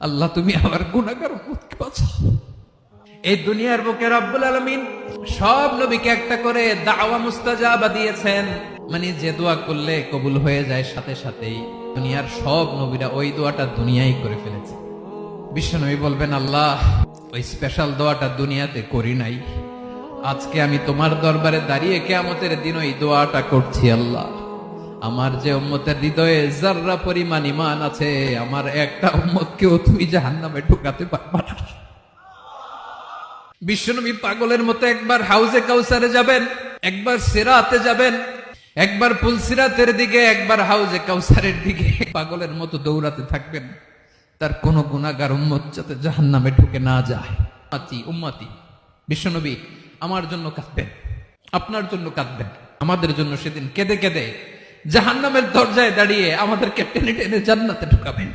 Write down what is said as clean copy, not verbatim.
আল্লাহ তুমি আমার গুনাহগার উম্মতকে বাঁচাও। এই দুনিয়ার বুকে রব্বুল আলামিন সব নবীকে একটা করে দাওয়া মুস্তাজাবা দিয়েছেন, মানে যে দোয়া করলে কবুল হয়ে যায় সাথে সাথেই। দুনিয়ার সব নবীরা ওই দোয়াটা দুনিয়ায় করে ফেলেছে। বিশ্বনবী বলবেন, আল্লাহ ওই স্পেশাল দোয়াটা দুনিয়াতে করি নাই, আজকে আমি তোমার দরবারে দাঁড়িয়ে কিয়ামতের দিন ওই দোয়াটা করছি। আল্লাহ আমার যে উম্মতের হৃদয়ে যাররা পরিমাণ ঈমান আছে, আমার একটা উম্মতকেও তুমি জাহান্নামে ঢুকাতে পারবা না। বিশ্বনবী পাগলের মতো একবার হাউজে কাউসারে যাবেন, একবার সিরাতে যাবেন, একবার পুলসিরাতের দিকে, একবার হাউজে কাউসারের দিকে, পাগলের মতো দৌড়াতে থাকবেন। তার কোন গুনাহগার উম্মত যাতে জাহান্নামে ঢুকে না যায়। উম্মতি বিশ্বনবী আমার জন্য কাঁদবেন, আপনার জন্য কাঁদবেন, আমাদের জন্য সেদিন কেঁদে কেঁদে জাহান্নামের দরজায় দাঁড়িয়ে আমাদেরকে টেনে টেনে জান্নাতে ঢুকাবেন।